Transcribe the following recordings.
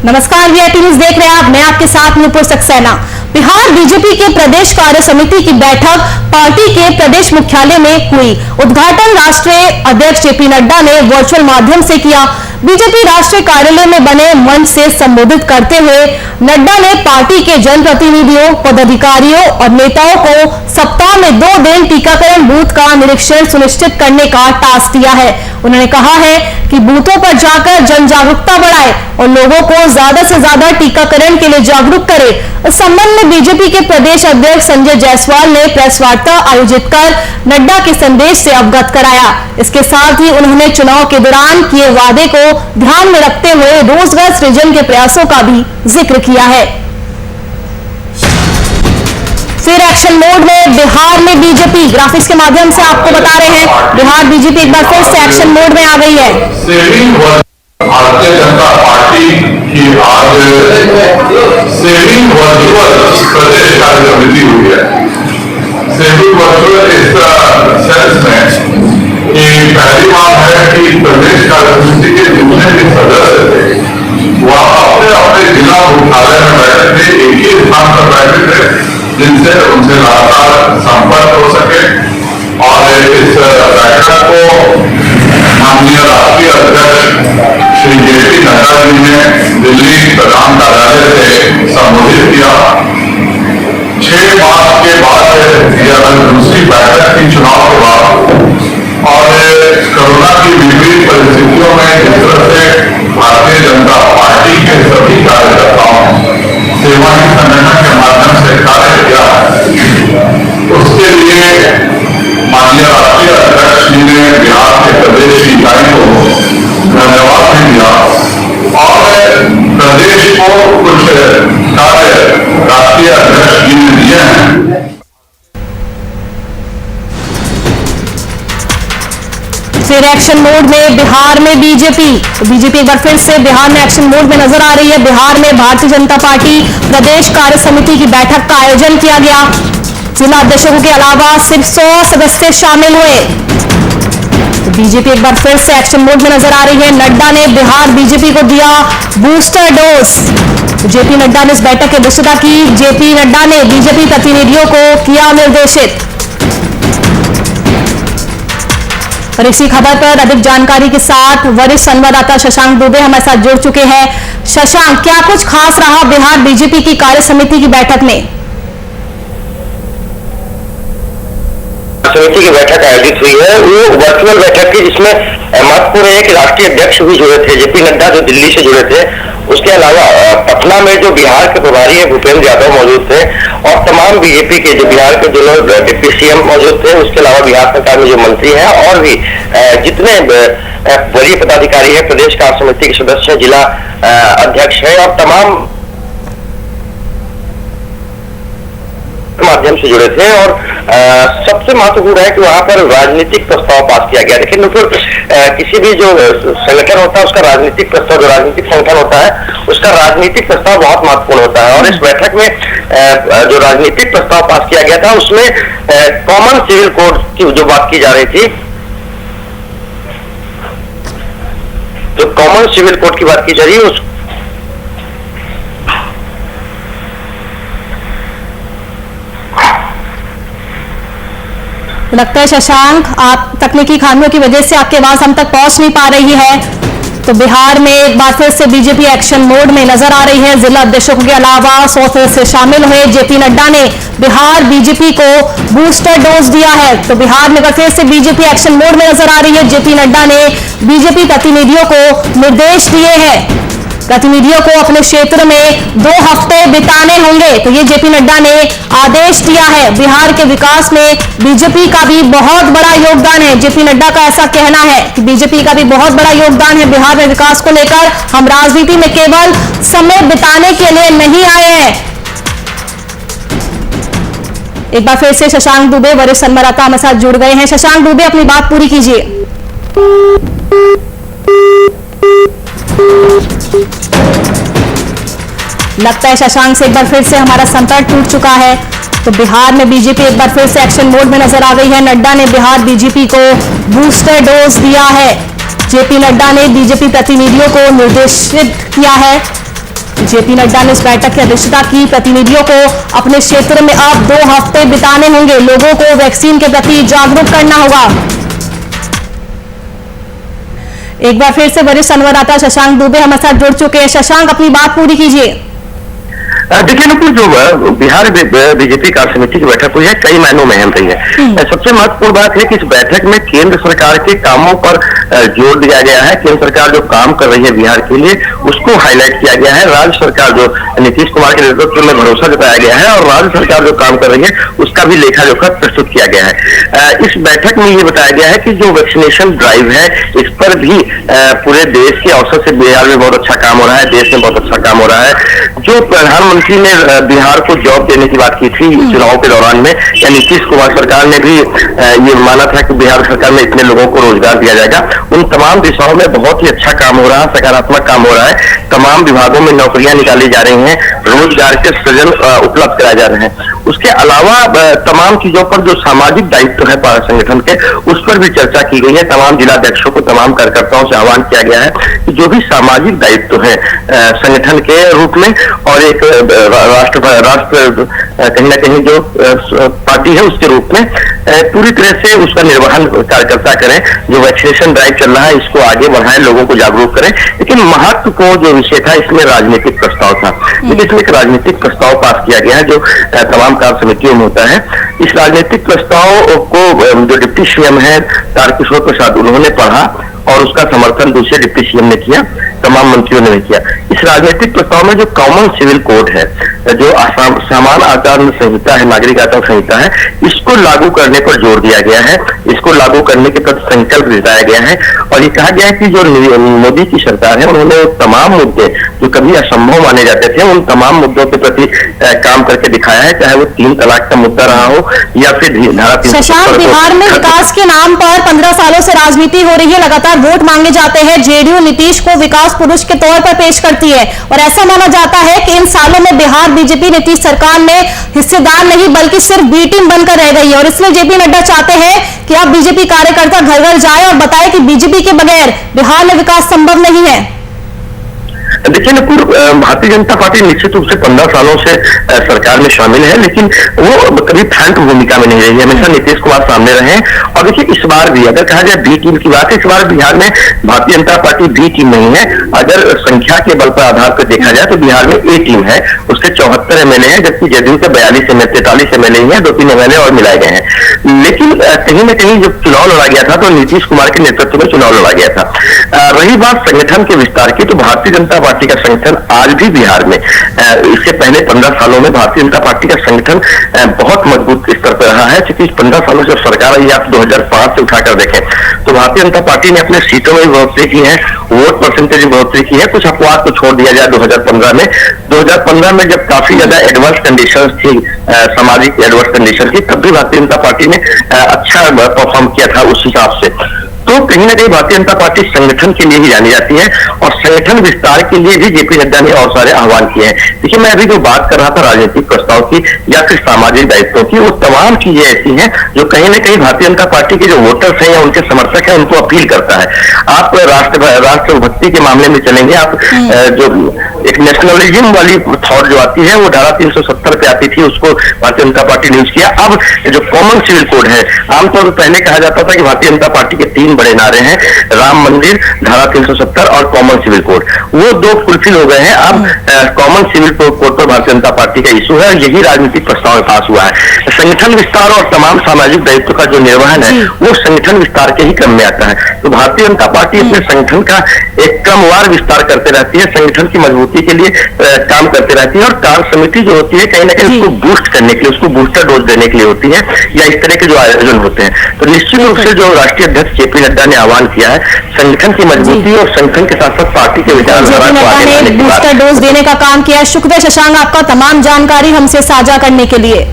नमस्कार, VIP news देख रहे हैं आप। मैं आपके साथ नूपुर सक्सेना। बिहार बीजेपी के प्रदेश कार्य समिति की बैठक पार्टी के प्रदेश मुख्यालय में हुई। उद्घाटन राष्ट्रीय अध्यक्ष जेपी नड्डा ने वर्चुअल माध्यम से किया। बीजेपी राष्ट्रीय कार्यालय में बने मंच से संबोधित करते हुए नड्डा ने पार्टी के जनप्रतिनिधियों, पदाधिकारियों और नेताओं को सप्ताह में 2 दिन टीकाकरण बूथ का निरीक्षण सुनिश्चित करने का टास्क दिया है। उन्होंने कहा है कि बूथों पर जाकर जन जागरूकता बढ़ाए और लोगों को ज्यादा से ज्यादा टीकाकरण के लिए जागरूक करे। इस संबंध में बीजेपी के प्रदेश अध्यक्ष संजय जायसवाल ने प्रेस वार्ता आयोजित कर नड्डा के संदेश से अवगत कराया। इसके साथ ही उन्होंने चुनाव के दौरान किए वादे को ध्यान में रखते हुए रोजगार सृजन के प्रयासों का भी जिक्र किया है। फिर एक्शन मोड में बिहार में बीजेपी, ग्राफिक्स के माध्यम से आपको बता रहे हैं बिहार बीजेपी एक बार फिर से एक्शन मोड में आ गई है। भारतीय जनता पार्टी की आज सेविंग वर्चुअल प्रदेश कार्य समिति हुई है। सेविंग वर्चुअल इस सेंस में कि पहली बात है कि प्रदेश कार्य समिति के जितने भी सदस्य थे वह अपने अपने जिला मुख्यालय में बैठे थे, एक ही स्थान पर बैठे थे, जिनसे उनसे लगातार संपर्क हो सके। और इस बैठक को माननीय राष्ट्रीय अध्यक्ष श्री जेपी नड्डा जी ने दिल्ली प्रधान कार्यालय से संबोधित किया। 6 मार्च के बाद यह दूसरी बैठक थी चुनाव के बाद, और कोरोना की विपरीत परिस्थितियों में जिस तरह से भारतीय जनता पार्टी के सभी कार्यकर्ताओं सेवा ही संगठन के माध्यम से कार्य किया, उसके लिए माननीय राष्ट्रीय अध्यक्ष जी ने बिहार के प्रदेश इकाई को धन्यवाद भी दिया और प्रदेश को कुछ कार्य राष्ट्रीय अध्यक्ष जी ने दिए हैं। फिर एक्शन मोड में बिहार में बीजेपी एक बार फिर से बिहार में एक्शन मोड में नजर आ रही है। बिहार में भारतीय जनता पार्टी प्रदेश कार्य समिति की बैठक का आयोजन किया गया। जिला अध्यक्षों के अलावा सिर्फ 100 सदस्य शामिल हुए। तो बीजेपी एक बार फिर से एक्शन मोड में नजर आ रही है। नड्डा ने बिहार बीजेपी को दिया बूस्टर डोज। तो जेपी नड्डा ने इस बैठक की अध्यक्षता की। जेपी नड्डा ने बीजेपी प्रतिनिधियों को किया निर्देशित। और इसी खबर पर अधिक जानकारी के साथ वरिष्ठ संवाददाता शशांक दुबे हमारे साथ जुड़ चुके हैं। शशांक, क्या कुछ खास रहा बिहार बीजेपी की कार्य समिति की बैठक में? समिति की बैठक आयोजित हुई है, वो वर्चुअल बैठक थी, जिसमें महत्वपूर्ण है कि राष्ट्रीय अध्यक्ष भी जुड़े थे, जेपी नड्डा जो दिल्ली से जुड़े थे। उसके अलावा पटना में जो बिहार के प्रभारी है भूपेंद्र यादव मौजूद थे, और तमाम बीजेपी के जो बिहार के जो लोग डिप्टी सीएम मौजूद थे। उसके अलावा बिहार सरकार में जो मंत्री हैं और भी जितने वरीय पदाधिकारी है, प्रदेश कार्य समिति के सदस्य, जिला अध्यक्ष है, और तमाम माध्यम से जुड़े थे। और सबसे महत्वपूर्ण है कि वहां पर राजनीतिक प्रस्ताव पास किया गया। लेकिन किसी भी जो संगठन होता है उसका राजनीतिक प्रस्ताव, जो राजनीतिक संगठन होता है उसका राजनीतिक प्रस्ताव बहुत महत्वपूर्ण होता है। और इस बैठक में जो राजनीतिक प्रस्ताव पास किया गया था उसमें कॉमन सिविल कोड की जो बात की जा रही थी, जो कॉमन सिविल कोड की बात की जा रही है, लगता है शशांक, आप तकनीकी खामियों की वजह से आपकी आवाज हम तक पहुंच नहीं पा रही है। तो बिहार में एक बार फिर से बीजेपी एक्शन मोड में नजर आ रही है। जिला अध्यक्षों के अलावा 100 सदस्य शामिल हुए। जेपी नड्डा ने बिहार बीजेपी को बूस्टर डोज दिया है। तो बिहार में एक बार फिर से बीजेपी एक्शन मोड में नजर आ रही है। जेपी नड्डा ने बीजेपी प्रतिनिधियों को निर्देश दिए हैं। प्रतिनिधियों को अपने क्षेत्र में 2 हफ्ते बिताने होंगे। तो ये जेपी नड्डा ने आदेश दिया है। बिहार के विकास में बीजेपी का भी बहुत बड़ा योगदान है। जेपी नड्डा का ऐसा कहना है कि बीजेपी का भी बहुत बड़ा योगदान है बिहार में विकास को लेकर। हम राजनीति में केवल समय बिताने के लिए नहीं आए हैं। एक बार फिर से शशांक दुबे वरिष्ठ संवाददाता हमारे साथ जुड़ गए हैं। शशांक दुबे, अपनी बात पूरी कीजिए। लगता है शशांक से एक बार फिर से हमारा संपर्क टूट चुका है। तो बिहार में बीजेपी एक बार फिर से एक्शन मोड में नजर आ गई है। नड्डा ने बिहार बीजेपी को बूस्टर डोज दिया है। जेपी नड्डा ने बीजेपी प्रतिनिधियों को निर्देशित किया है जेपी नड्डा ने इस बैठक की अध्यक्षता की। प्रतिनिधियों को अपने क्षेत्र में अब 2 हफ्ते बिताने होंगे। लोगों को वैक्सीन के प्रति जागरूक करना होगा। एक बार फिर से वरिष्ठ संवाददाता शशांक दुबे हमारे साथ जुड़ चुके हैं। शशांक, अपनी बात पूरी कीजिए। देखिए नुपुर, जो बिहार बीजेपी कार्य समिति की बैठक हुई है कई मायनों में अहम रही है। सबसे महत्वपूर्ण बात है कि इस बैठक में केंद्र सरकार के कामों पर जोर दिया गया है। केंद्र सरकार जो काम कर रही है बिहार के लिए उसको हाईलाइट किया गया है। राज्य सरकार जो नीतीश कुमार के नेतृत्व में भरोसा जताया गया है और राज्य सरकार जो काम कर रही है उसका भी लेखा जोखा प्रस्तुत किया गया है। इस बैठक में ये बताया गया है कि जो वैक्सीनेशन ड्राइव है इस पर भी पूरे देश के औसत से बिहार में बहुत अच्छा काम हो रहा है, देश में बहुत अच्छा काम हो रहा है। जो प्रधानमंत्री ने बिहार को जॉब देने की बात की थी चुनाव के दौरान में, या नीतीश कुमार सरकार ने भी ये माना था कि बिहार सरकार में इतने लोगों को रोजगार दिया जाएगा, उन तमाम दिशाओं में बहुत ही अच्छा काम हो रहा है, सकारात्मक काम हो रहा है। तमाम विभागों में नौकरियां निकाली जा रही हैं, रोजगार के सृजन उपलब्ध कराए जा रहे हैं। उसके अलावा तमाम चीजों पर जो सामाजिक दायित्व है संगठन के उस पर भी चर्चा की गई है। तमाम जिलाध्यक्षों को, तमाम कार्यकर्ताओं से आह्वान किया गया है कि जो भी सामाजिक दायित्व है संगठन के रूप में और एक राष्ट्र कहीं ना कहीं जो पार्टी है उसके रूप में पूरी तरह से उसका निर्वहन कार्यकर्ता करें। जो वैक्सीनेशन ड्राइव चल रहा है इसको आगे बढ़ाएं, लोगों को जागरूक करें। लेकिन महत्वपूर्ण जो विषय था इसमें राजनीतिक प्रस्ताव था। लेकिन इसमें एक राजनीतिक प्रस्ताव पास किया गया है जो तमाम कार्य समितियों में होता है। इस राजनीतिक प्रस्ताव को जो डिप्टी सीएम है तारकिशोर प्रसाद उन्होंने पढ़ा और उसका समर्थन दूसरे डिप्टी सीएम ने किया, तमाम मंत्रियों ने किया। इस राजनीतिक प्रस्ताव में जो कॉमन सिविल कोड है, जो सामान्य आचार संहिता है, नागरिक आचार संहिता है, इसको लागू करने पर जोर दिया गया है। इसको लागू करने के प्रति संकल्प जताया गया है और ये कहा गया है कि जो मोदी की सरकार है उन्होंने तमाम मुद्दे जो कभी असंभव माने जाते थे उन तमाम मुद्दों के प्रति काम करके दिखाया है, चाहे वो 3 तलाक का मुद्दा रहा हो या फिर धारा 370। शशांक, बिहार में विकास के नाम पर 15 सालों से राजनीति हो रही है, लगातार वोट मांगे जाते हैं। जेडीयू नीतीश को विकास पुरुष के तौर पर पेश करती है और ऐसा माना जाता है कि इन सालों में बिहार बीजेपी नीतीश सरकार में हिस्सेदार नहीं बल्कि सिर्फ बी टीम बनकर रह गई है और इसलिए जेपी नड्डा चाहते हैं कि अब बीजेपी कार्यकर्ता घर घर जाए और बताए कि बीजेपी के बगैर बिहार में विकास संभव नहीं है। देखिए नुपुर, भारतीय जनता पार्टी निश्चित रूप से 15 सालों से सरकार में शामिल है, लेकिन वो कभी फ्रंट भूमिका में नहीं रही है, हमेशा नीतीश कुमार सामने रहे। और देखिए इस बार भी अगर कहा जाए बी टीम की बात है, इस बार बिहार में Bharatiya Janata party B team नहीं है। अगर संख्या के बल पर आधार पर देखा जाए तो बिहार में ए टीम है, उसके 74 एमएलए हैं, जबकि जदयू के 43 एमएलए हैं, 2-3 एमएलए और मिलाए गए हैं। लेकिन कहीं न कहीं जब चुनाव लड़ा गया था तो नीतीश कुमार के नेतृत्व में चुनाव लड़ा गया था। रही बात संगठन के विस्तार की, तो भारतीय जनता पार्टी का संगठन आज भी बिहार में इससे पहले 15 सालों में भारतीय जनता पार्टी का संगठन बहुत मजबूत स्तर पर रहा है। क्योंकि 15 सालों से सरकार आई, आप 2005 से उठाकर देखें तो भारतीय जनता पार्टी ने अपने सीटों में बढ़ोतरी की है, वोट परसेंटेज में बढ़ोतरी की है। कुछ अपवाद को छोड़ दिया जाए 2015 में जब काफी ज्यादा एडवर्स कंडीशन थी, सामाजिक एडवर्स कंडीशन थी, तब भी भारतीय जनता पार्टी ने अच्छा परफॉर्म किया था उस हिसाब से। तो कहीं ना कहीं भारतीय जनता पार्टी संगठन के लिए ही जानी जाती है और संगठन विस्तार के लिए भी जेपी नड्डा ने और सारे आह्वान किए हैं। देखिए मैं अभी जो बात कर रहा था राजनीतिक प्रस्ताव की या फिर सामाजिक दायित्वों की, वो तमाम चीजें ऐसी हैं जो कहीं ना कहीं भारतीय जनता पार्टी के जो वोटर्स हैं या उनके समर्थक हैं उनको अपील करता है। आप राष्ट्रभक्ति के मामले में चलेंगे, आप जो एक नेशनलिज्म वाली थॉट जो आती है वो धारा 370 पे आती थी, उसको भारतीय जनता पार्टी ने यूज किया। अब जो कॉमन सिविल कोड है, आमतौर पर पहले कहा जाता था कि भारतीय जनता पार्टी के 3 बड़े नारे हैं, राम मंदिर, धारा 370 और कॉमन सिविल कोड। वो 2 फुलफिल हो गए हैं। अब कॉमन सिविल कोड पर भारतीय जनता पार्टी का इशू है, यही राजनीतिक प्रस्ताव में पास हुआ है। संगठन विस्तार और तमाम सामाजिक दायित्व का जो निर्वहन है वो संगठन विस्तार के ही क्रम में आता है। तो भारतीय जनता पार्टी अपने संगठन का एक क्रमवार विस्तार करते रहती है, संगठन की मजबूती के लिए काम करते रहती है और कार्य समिति जो होती है कहीं ना कहीं उसको बूस्ट करने के लिए, उसको बूस्टर डोज देने के लिए होती है, या इस तरह के जो आयोजन होते हैं। तो निश्चित रूप से जो राष्ट्रीय अध्यक्ष जेपी नड्डा ने आह्वान किया है संगठन की मजबूती और संगठन के साथ साथ पार्टी के विचारधारा को आगे बढ़ाने की बात, बूस्टर डोज देने का काम किया है। शुक्रिया शशांक आपका तमाम जानकारी हमसे साझा करने के लिए।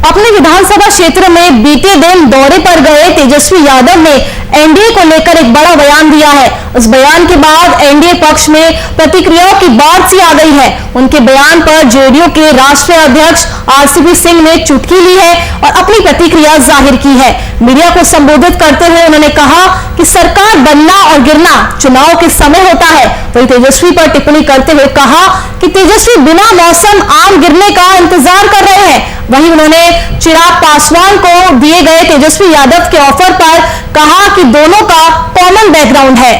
अपने विधानसभा क्षेत्र में बीते दिन दौरे पर गए तेजस्वी यादव ने एनडीए को लेकर एक बड़ा बयान दिया है। उस बयान के बाद एनडीए पक्ष में प्रतिक्रियाओं की बाढ़ सी आ गई है। उनके बयान पर जेडीयू के राष्ट्रीय अध्यक्ष आरसीपी सिंह ने चुटकी ली है और अपनी प्रतिक्रिया जाहिर की है। मीडिया को संबोधित करते हुए उन्होंने कहा कि सरकार बनना और गिरना चुनाव के समय होता है। वहीं तेजस्वी पर टिप्पणी करते हुए कहा कि तेजस्वी बिना मौसम आम गिरने का इंतजार कर रहे हैं। वहीं उन्होंने चिराग पासवान को दिए गए तेजस्वी यादव के ऑफर पर कहा कि दोनों का कॉमन बैकग्राउंड है।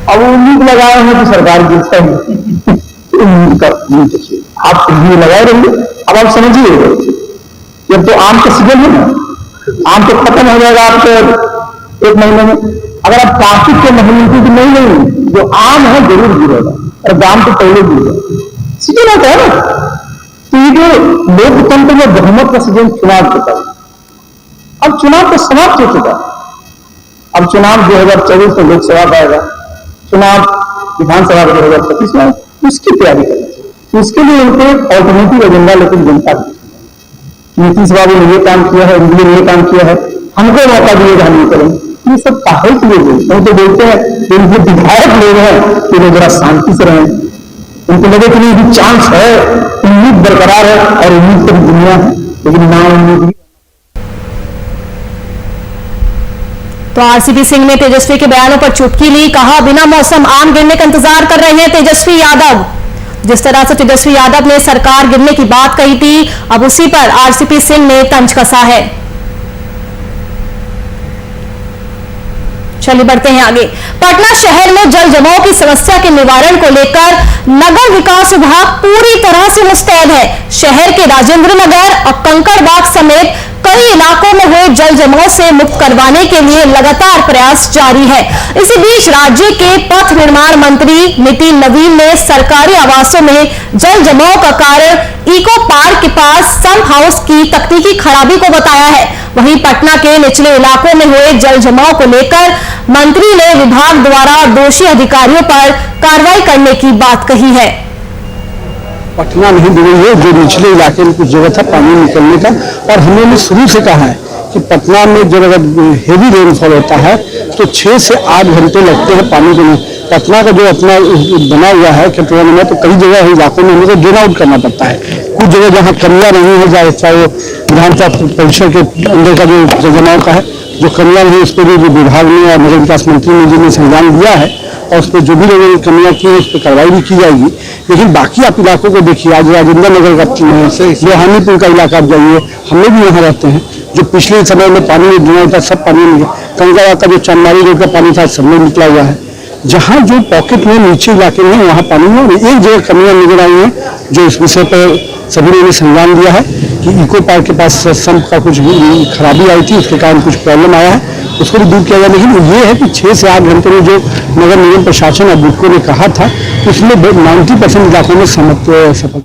अब उम्मीद लगाए हैं कि सरकार गिरता है उम्मीद का नहीं चाहिए, आप उम्मीद लगाए रहेंगे। अब आप समझिए, जब तो आम का सीजन है ना, आम तो खत्म हो जाएगा आपके 1 महीने में। अगर आप कार्तिक के महीने की नहीं जो आम है जरूर गिरेगा और दाम तो पहले गिरेगा, सीजन आता है ना। तो ये जो लोकतंत्र में बहुमत का सीजन चुनाव होता है, अब चुनाव तो समाप्त हो चुका। अब चुनाव 2024 में लोकसभा का आएगा, चुनाव विधानसभा का 2025 में, उसकी तैयारी करना चाहिए। उसके लिए उनको ऑल्टरनेटिव एजेंडा लेकिन जनता नीतीश बाबू ने ये काम किया है, उन्होंने ये काम किया है, हमको मौका दिएगा हम ये करेंगे। ये सब काहे के लिए बोलते हैं? तो बोलते हैं उनके विधायक लोग हैं कि वो जरा शांति से रहें, उनको लगे कि नहीं चांस है, उम्मीद बरकरार है और उम्मीद की दुनिया है, लेकिन ना उम्मीद। तो आरसीपी सिंह ने तेजस्वी के बयानों पर चुटकी ली, कहा बिना मौसम आम गिरने का इंतजार कर रहे हैं तेजस्वी यादव। जिस तरह से तेजस्वी यादव ने सरकार गिरने की बात कही थी, अब उसी पर आरसीपी सिंह ने तंज कसा है। चलिए बढ़ते हैं आगे। पटना शहर में जल जमाव की समस्या के निवारण को लेकर नगर विकास विभाग पूरी तरह से मुस्तैद है। शहर के राजेंद्र नगर और कंकड़बाग समेत कई इलाकों में हुए जल जमाव से मुक्त करवाने के लिए लगातार प्रयास जारी है। इसी बीच राज्य के पथ निर्माण मंत्री नितिन नवीन ने सरकारी आवासों में जल जमाव का कारण इको पार्क के पास सम्प हाउस की तकनीकी खराबी को बताया है। वहीं पटना के निचले इलाकों में हुए जल जमाव को लेकर मंत्री ने विभाग द्वारा दोषी अधिकारियों पर कार्रवाई करने की बात कही है। पटना नहीं बिगड़ी है, जो निचले इलाके में कुछ जगह था पानी निकलने का, और हमने शुरू से कहा है कि पटना में जब अगर हेवी रेनफॉल होता है तो 6 से 8 घंटे लगते हैं पानी के लिए। पटना का जो अपना बना हुआ है कटोरा में, तो कई जगह इलाकों में हमें ड्रेन आउट करना पड़ता है। कुछ जगह जहाँ कमियाँ नहीं है, चाहे वो विधानसभा परिसर के अंदर का जो जमाव का है, जो कमियाँ नहीं, उस पर भी विभाग ने और नगर विकास मंत्री ने जिन्हें संज्ञान दिया है और उस पर जो भी लोगों ने कमियाँ की उस पर कार्रवाई भी की जाएगी। लेकिन बाकी आप इलाकों को देखिए, आज राजेंद्र नगर का लोहानीपुर का इलाका आप जाइए, हम लोग भी यहाँ रहते हैं, जो पिछले समय में पानी नहीं था सब पानी निकला। कंगड़ा का जो चंदमारी रोड का पानी था सब में निकला हुआ है। जहाँ जो पॉकेट में नीचे इलाके में वहाँ पानी में एक जगह कमियाँ नजर आई हैं, जो इस विषय पर सभी लोगों ने संज्ञान दिया है कि इको पार्क के पास सम्प का कुछ खराबी आई थी, उसके कारण कुछ प्रॉब्लम आया है, उसको भी दूर किया जाए। लेकिन ये है कि 6 से 8 घंटे में जो नगर निगम प्रशासन और बुको ने कहा था, उसमें 90% इलाकों में सफलता